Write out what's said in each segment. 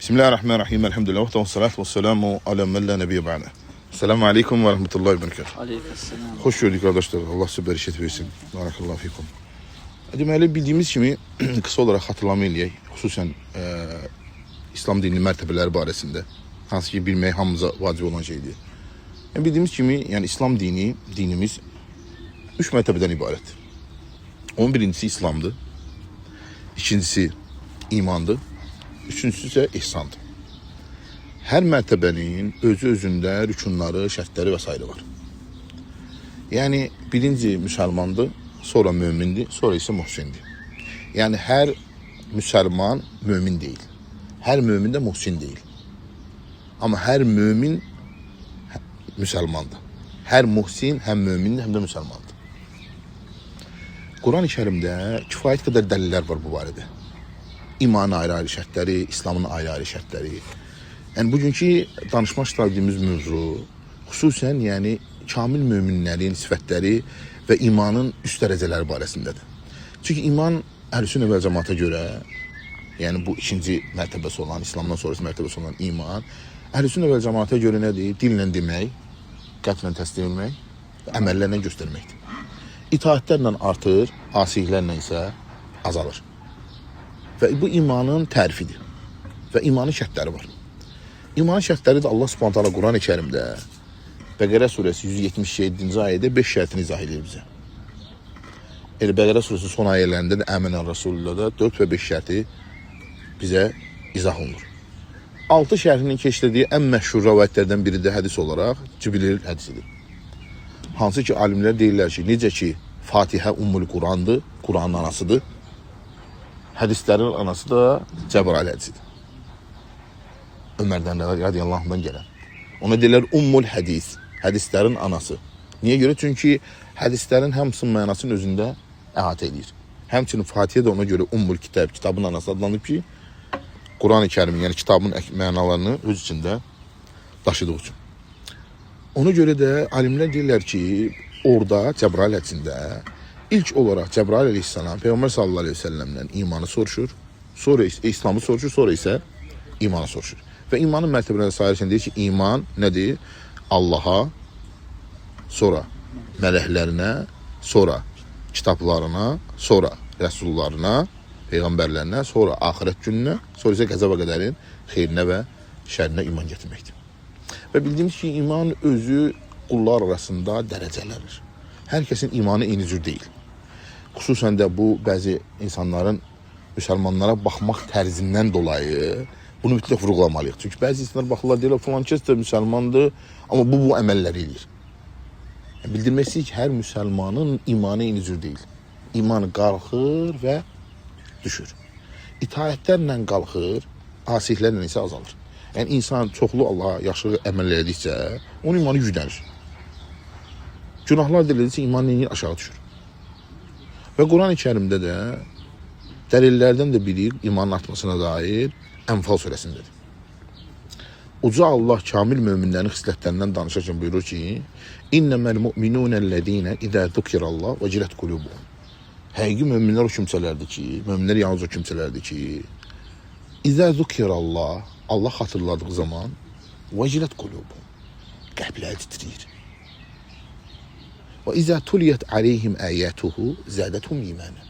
Bismillahirrahmanirrahim. Elhamdülillah. Ve salatu ve selamu ala men la nebiyye ba'de. Selamun aleyküm ve rahmetullahi ve berekatuhu. Aleykümselam. Hoş gördük arkadaşlar. Allah size bereket versin. Barakallahu fikum. Deməli, bildiyimiz kimi kısa olarak hatırlama eləyək. Xüsusən İslam dininin mərtəbələri barəsində. Hansı ki, bilmək hamımıza vacib olan şeydir. Yəni, bildiyimiz kimi, yəni İslam dinimiz 3 mərtəbədən ibarətdir. Onun birincisi İslamdır. İkincisi imandır. Üçüncüsü isə ihsandır. Hər mərtəbənin özü-özündə rükunları, şərtləri və s. var. Yəni, birinci müsəlmandır, sonra mömindir, sonra isə muhsindir. Yəni, hər müsəlman mömin deyil. Hər mömin də muhsin deyil. Amma hər mömin müsəlmandır. Hər muhsin həm mömindir, həm də müsəlmandır. Quran-ı Kərimdə kifayət qədər dəlillər var bu barədə. İmanın ayrı-ayrı şərtləri, İslamın ayrı-ayrı şərtləri. Yəni, bugünkü danışmaq istədiyimiz mövzu xüsusən yəni, kamil möminlərin sifətləri və imanın üst dərəcələri barəsindədir. Çünki iman Əhl-i-Sünnə vəl Cəmaata görə, yəni bu ikinci mərtəbəsi olan, İslamdan sonrası mərtəbəsi olan iman, Əhl-i-Sünnə vəl Cəmaata görə nədir? Dillə demək, qəlblə təslim etmək, əməllərlə göstərməkdir. İtaətlərlə artır, asiliklərlə isə azalır. Və bu imanın tərifidir. Və imanın şərtləri var. İmanın şərtləri də Allah Subhanahu taala Quran-ı Kərimdə Bəqərə surəsi 177-ci ayədə 5 şərtini izah edir bizə. Elə Bəqərə surəsi son ayələrində də Əminən Rasullah'da 4 və 5 şərti bizə izah olunur. 6 şərtinin keçdiyi ən məşhur rəvayətlərdən biri də hədis olaraq Cibril hədisidir. Hansı ki, alimlər deyirlər ki, necə ki, Fatihə Ummul Qurandır, Quranın anasıdır, hədislərin anası da Cəbrail hədisidir. Ömərdən radiyallahu anhdan gələn. Ona deyirlər Ummul Hədis, hədislərin anası. Niyə görə? Çünki hədislərin hamısının mənasının özündə əhatə edir. Həmçinin Fatihə də ona görə Ummul Kitab, kitabın anası adlanıb ki, Quran-ı Kərimin, yəni kitabın mənalarını öz içində daşıdığı üçün. Ona görə də alimlər deyirlər ki, orada Cəbrail hədisində İlk olaraq Cəbrail əleyhissalam Peyğəmbər sallallahu əleyhi və səlləmdən imanı soruşur, sonra İslamı soruşur, sonra isə imanı soruşur. Və imanın mərtəbələri sayırkən deyir ki, iman nədir? Allaha, sonra mələklərinə, sonra kitablarına, sonra rəsullarına, peyğəmbərlərinə, sonra axirət gününə, sonra isə qəza və qədərin xeyrinə və şərrinə iman gətirməkdir. Və bildiyimiz ki, iman özü qullar arasında dərəcələrdir. Hər kəsin imanı eyni cür deyil. Xüsusən də bu, bəzi insanların müsəlmanlara baxmaq tərzindən dolayı bunu mütləq vurğulamalıyıq. Çünki bəzi insanlar baxırlar, deyirlər, falan kəs də müsəlmandır, amma bu əməlləri edir. Bildirmək istəyir ki, hər müsəlmanın imanı eyni cür deyil. İmanı qalxır və düşür. İtaətlərlə qalxır, asiliklərlə isə azalır. Yəni, insan çoxlu Allaha yaxşılıq əməl edikcə, onun imanı güclənir. Günahlar dilədikcə imanın aşağı düşür. Və Quran-ı Kərimdə də dəlillərdən də biri imanın artmasına dair Ənfal surəsindədir. Uca Allah kamil möminlərin xislətlərindən danışarkən buyurur ki, İnnəməl mu'minunəl-ləzīnə İzə zukirallah vəcilət qulubuhum. Həqiqi möminlər o kimsələrdir ki, möminlər yalnız o kimsələrdir ki, İzə zukirallah, Allah xatırladığı zaman vəcilət qulubuhum. Qəlbləri titriyir. Və izə tuliyyət aleyhim əyətuhu zədəthum imanə.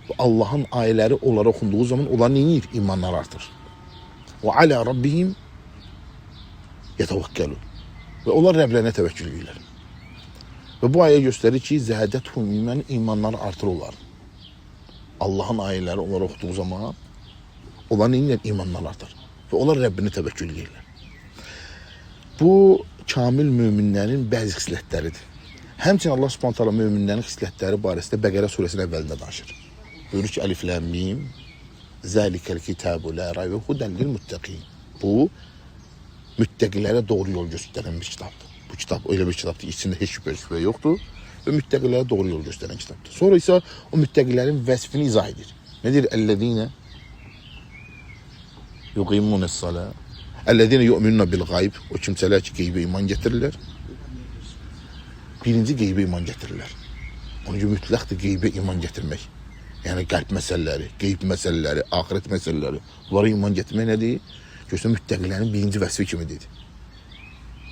Və Allahın ayələri onlara oxunduğu zaman onlar neyir? İmanlar artır. Və alə rabbihim yətəvəkkəlun. Və onlar Rəblərinə təvəkkül edirlər. Və bu ayə göstərir ki, zədəthum imanə, imanlar artır onlar. Allahın ayələri onlara oxuduğu zaman onlar neyir? İmanlar artır. Və onlar Rəbbinə təvəkkül edirlər. Bu, kamil möminlərin bəzi xislətləridir. Həmçinin Allah Subhanahu taala möminlərin xislətləri barəsində Bəqərə surəsinin əvvəlində danışır. Buyurur ki, Əlif Ləm Mim, Zəlikəl kitabu la raybe hudən lil muttəqin. Bu, müttəqilərə doğru yol göstərən bir kitabdır. Bu kitab öyle bir kitabdır, içində heç şübhə yoxdur və müttəqilərə doğru yol göstərən kitabdır. Sonra isə o müttəqilərin vəsfini izah edir. Nədir? Əlləzīnə yuqimunəs-salə, əlləzīnə yu'minuna bil-qayb, o kimsələr ki, qeybə iman gətirirlər. Birinci qeybə iman gətirirlər. Onun üçün mütləqdir qeybə iman gətirmək. Yəni qəlb məsələləri, qeyb məsələləri, axirət məsələləri. Bunlara iman gətirmək nədir? Görürsən, müttəqilərin birinci vəsfi kimi dedi.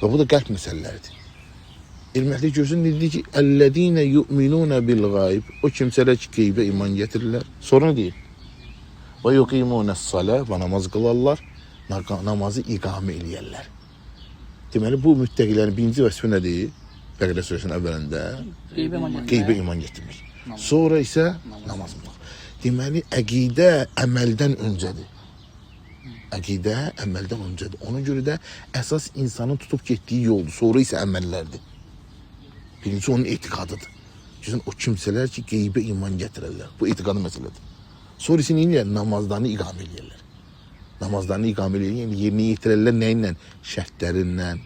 Və bu da qəlb məsələləridir. Elməhli gözün dedi ki, "Ellezine yu'minuna bil gayb." O kimsələr ki, qeybə iman gətirirlər. Sonra deyir: "Və yuqimunas-salah" və namaz qılarlar, namazı iqamə eləyərlər. Deməli, bu müttəqilərin birinci vəsfi nədir? Bəqərə surəsinin əvvəlində qeybə iman gətirmək. Sonra isə namaz qılmaq. Deməli, əqidə əməldən öncədir. Əqidə əməldən öncədir. Ona görə də əsas insanın tutub getdiyi yoldur. Sonra isə əməllərdir. Birinci onun etiqadıdır. Görürsən, o kimsələr ki, qeybə iman gətirərlər. Bu etiqadı məsələdir. Sonra isə nə namazlarını iqamə eləyərlər. Namazlarını iqamə eləyərlər, yəni yerinə yetirərlər nə ilə? Şərtlərindən,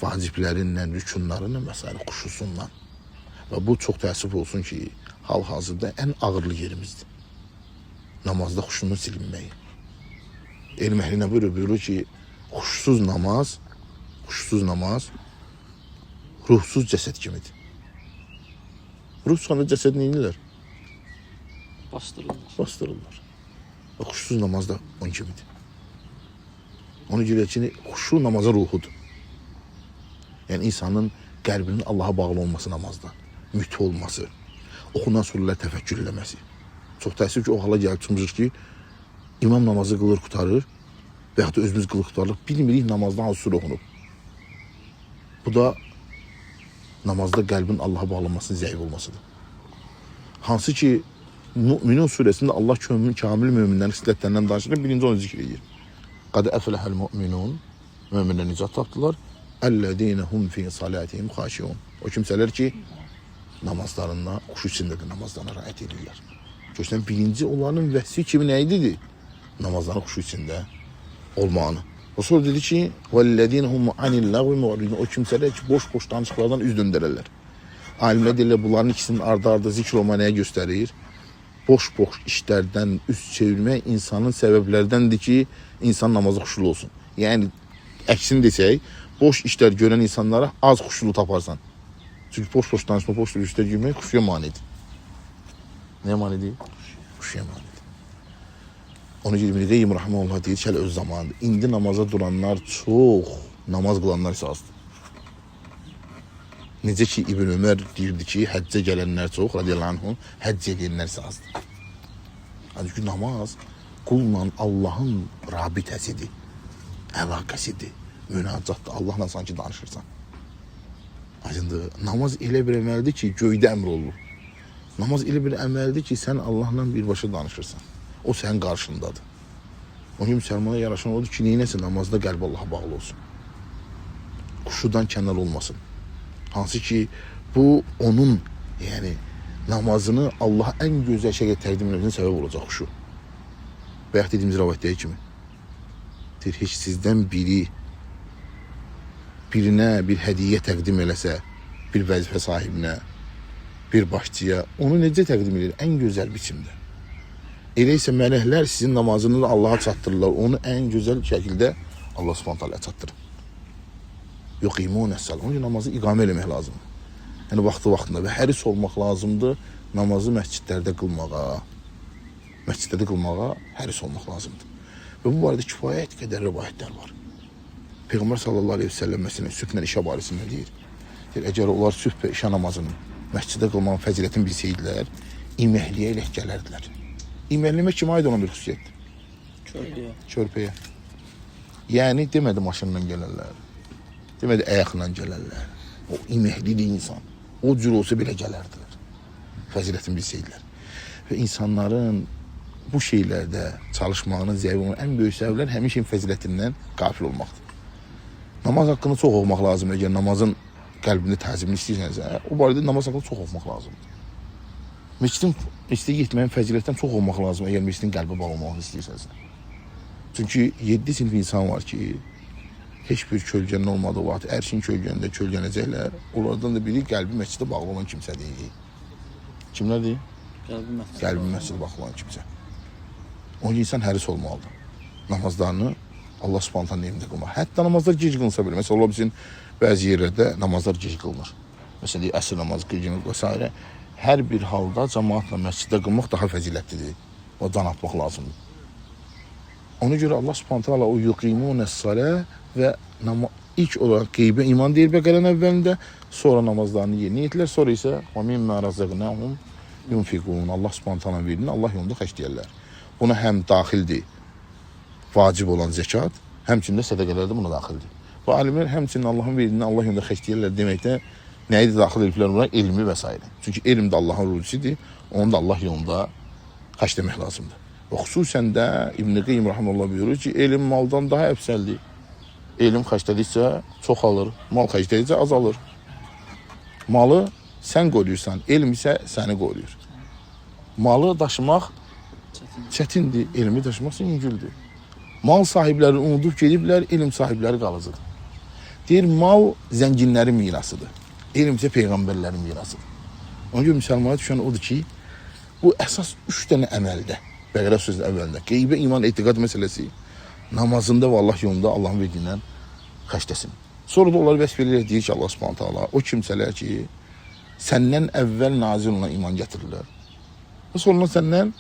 vaciblərindən, rükunlarından və s. xuşusundan. Və bu çox təəssüf olsun ki, hal-hazırda ən ağırlı yerimizdir. Namazda xuşunun silinməyi. Elm əhli nə buyurur ki, xuşsuz namaz ruhsuz cəsəd kimidir. Ruh çıxanda cəsəd nə edirlər? Bastırırlar. Və xuşsuz namaz da onun kimidir. Ona görə ki, xuşu namazın ruhudur. Yəni insanın qəlbinin Allaha bağlı olması namazda, mütə olması, oxunan surələr təfəkkür eləməsi. Çox təəssüf ki, o hala gəlib çıxmışıq ki, imam namazı qılır, qutarır və yaxud da özümüz qılır, qutarırıq, bilmirik namazda hansı surə oxunub. Bu da namazda qəlbin Allaha bağlanmasının zəif olmasıdır. Hansı ki, Mü'minun surəsində Allah kamil möminlərin xislətlərindən danışır, birinci onu zikr edir. Qad əfləhəl mü'minun, möminlər nicat tapdılar. Əlləzinə hum fi salatihim xaşiun. O kimsələr ki, namazlarında, xuşu içindədir, namazlarına rahat edirlər. Görürsən, birinci onların vəsfi kimi nə ididir? Namazların xuşu içində olmağını. Rasul dedi ki, vəllədinə hum anil lağvi mu'ridun. O kimsələr ki, boş-boş danışıqlardan üz döndərərlər. Alimlər deyirlər, bunların ikisinin ardı-ardı zikr olma nəyə göstərir? Boş-boş işlərdən üz çevirmək insanın səbəblərdəndir ki, insan namazı xuşulu olsun. Yəni, əksini desək, boş işlər görən insanlara az xuşulu taparsan. Çünki boş-boş danışma, boş-boş işlər görmək xuşuya manidir. Nəyə manidir? Xuşuya manidir. Onu gibi Reym Rahmanullah deyir ki, öz zamanıdır. İndi namaza duranlar çox, namaz qılanlar isə azdır. Necə ki, İbn Ömər deyirdi ki, həccə gələnlər çox, radiyallahu anhum, həcc edənlər isə azdır. Çünki namaz qulla Allahın rabitəsidir, əlaqəsidir, münacatdır. Allahla sanki danışırsan. Aydındır, namaz elə bir əməldir ki, göydə əmr olunur. Namaz elə bir əməldir ki, sən Allahla birbaşa danışırsan. O sənin qarşındadır. Onun gibi müsəlmana yaraşan odur ki, neynəsə namazda qəlb Allaha bağlı olsun. Quşudan kənar olmasın. Hansı ki, bu onun yəni namazını Allaha ən gözəl şəkildə təqdim etməsinə səbəb olacaq xuşu. Və yaxud dediyimiz rivayətdəki kimi. Deyir, heç sizdən birinə bir hədiyyə təqdim eləsə, bir vəzifə sahibinə, bir başçıya, onu necə təqdim edir? Ən gözəl biçimdə. Elə isə mələklər sizin namazınızı Allaha çatdırırlar. Onu ən gözəl şəkildə Allah Subhanahu taala çatdırır. Yuqimunəs-salah. Onun üçün namazı iqamə eləmək lazımdır. Yəni vaxtında və həris olmaq lazımdır namazı məscidlərdə qılmağa həris olmaq lazımdır. Və bu barədə kifayət qədər rivayətlər var. Peyğəmbər sallallahu əleyhi və səlləm məsələn sübhlə işə barəsində deyir. Əgər onlar sübh və işə namazını məsciddə qılmağın fəzilətini bilsəydilər, iməkliyə ilə gələrdilər. İməkləmək kimə aid olan bir xüsusiyyətdir? Körpəyə. Yəni demədi maşınla gələrlər. Demədi ayaqla gələrlər. O iməklidir insan. O cür olsa belə gələrdilər. Fəzilətini bilsəydilər. Və insanların bu şeylərdə çalışmağının zəif olan ən böyük səbəblər həmin şeyin fəzilətindən qafil olmaqdır. Namaz haqqında çox oxumaq lazımdır. Əgər namazın qəlbində təzimini istəyirsənsə, o barədə namaz haqqında çox oxumaq lazımdır. Məsciddə getməyin fəzilətdən çox olmaq lazım, əgər məscidin qəlbə bağlı olmağını istəyirsənsə. Çünki 7 sinif insan var ki, heç bir kölgənin olmadığı vaxt, ərşin kölgəndə kölgənəcəklər. Onlardan da biri qəlbi məsciddə bağlı olan kimsədir. Kimlərdir? Qəlbi məsciddə bağlı olan kimsə. Onun insan həris olmalıdır. Namazlarını Allah Subhanahu nemində qılmaq. Hətta namazlar gec qılınsa belə. Məsələn, ola bilsin, bəzi yerlərdə namazlar gec qılınır. Məsələn, əsr namazı gec qılınır və s. Hər bir halda cəmaatla məsciddə qılmaq daha fəzilətlidir. O can atmaq lazımdır. Ona göre Allah Subhanahu taala o yuqimunes-salah ve ilk olarak qeybə iman deyir Bəqərənin əvvəlində, sonra namazlarını yerinə yetirirlər, sonra isə və mimma razaqnahum yunfiqun. Allah Subhanahu taala verir, Allah yolunda xərcləyirlər. Buna həm daxildir vacib olan zəkat, həmçinin də sədaqələr də buna daxildir. Və alimlər həmçinin Allahın verdiyini Allah yolunda xərcləyirlər deməkdə nəyi daxil ediblər buna? Elmi və s. Çünki elm də Allahın ruzisidir, onu da Allah yolunda xərcləmək lazımdır. Və xüsusən də İbn-i Qeym rahimehullah buyurur ki, elm maldan daha əfsəldir. Elm xərclədikcə çoxalır, mal xərclədikcə azalır. Malı sən qoruyursan, elm isə səni qoruyur. Malı daşımaq çətindir, elmi daşımaq yüngüldür. Mal sahibləri unudub gediblər, elm sahibləri qalıcıdır. Deyir, mal zənginlərin mirasıdır. Elm isə peyğəmbərlərin mirasıdır. Ona görə müsəlmana düşən odur ki, bu əsas 3 dənə əməldə, Bəqərə sözü əvvəlində, qeybə iman, etiqad məsələsi, namazında və Allah yolunda Allahın verdiyindən xərcləsin. Sonra da onları vəsf edirək, deyir ki, Allah Subhanahu taala o kimsələr ki, səndən əvvəl nazil olan iman gətirirlər. Və sonra səndən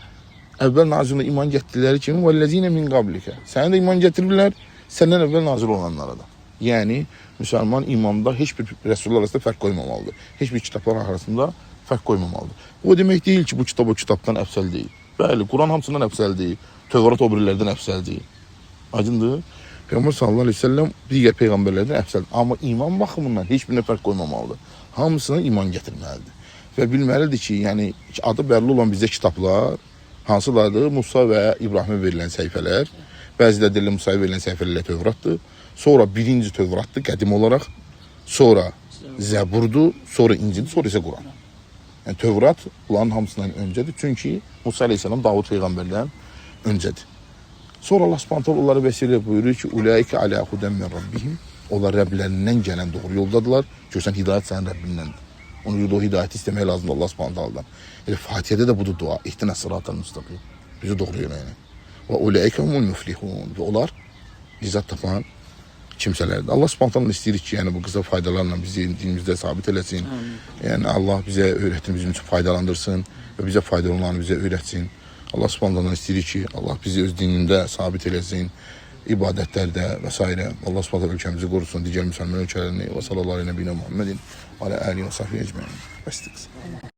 əvvəl nazil olan iman gətirdikləri kimi vəllezine min qablikə. Sənə də iman gətirirlər, səndən əvvəl nazil olanlara da. Yəni, müsəlman imanda heç bir rəsullar arasında fərq qoymamalıdır. Heç bir kitablar arasında fərq qoymamalıdır. O demək deyil ki, bu kitab o kitabdan əfsəl deyil. Bəli, Quran hamısından əfsəl deyil. Tövrat o birilərdən əfsəl deyil. Aydındır? Peyğəmbər sallallahu əleyhi və səlləm digər peyğəmbərlərdən əfsəldir. Amma iman baxımından heç birinə fərq qoymamalıdır. Hamısına iman gətirməlidir. Və bilməlidir ki, yəni adı bəlli olan bizdə kitablar hansılardır? Musa və İbrahimə verilən səhifələr. Bəziləri deyirlər Musaya verilən səhifələrlə Tövratdır. Sonra birinci Tövratdır qədim olaraq. Sonra Zəburdur, sonra İncildir, sonra isə Quran. Yəni Tövrat bunların hamısından öncədir. Çünki Musa əleyhissalam Davud peyğəmbərdən öncədir. Sonra Allah Subhanahu taala onları vəsilə buyurur ki, "Ulaika ala hudan min rabbihim." Onlar Rəbblərindən gələn doğru yoldadırlar. Görsən hidayət sənin Rəbbindəndir. Ona görə o hidayəti istəmək lazımdır Allah Subhanahu taaladan. Yəni Fatihədə də budur dua. İhdina sıratal müstəqim. Bizi doğru yönəltə. Və ulaika humul muflihun. Və onlar nicat tapan kimsələrdir. Allah Subhanahu taala istəyirik ki, yəni bu qısa faydalarla bizi dinimizdə sabit eləsin. Yəni Allah bizə öyrətdiyini bizim üçün faydalandırsın və bizə faydalı olanı bizə öyrətsin. Allah Subhanahu taala istəyirik ki, Allah bizi öz dinində sabit eləsin, ibadətlərdə və s. Allah Subhanahu taala ölkəmizi qorusun, digər müsəlman ölkələrini və sallallahu əleyhi və səlləm Muhammedin və alə alihi və səhbihi ecmaîn. Bəsdir.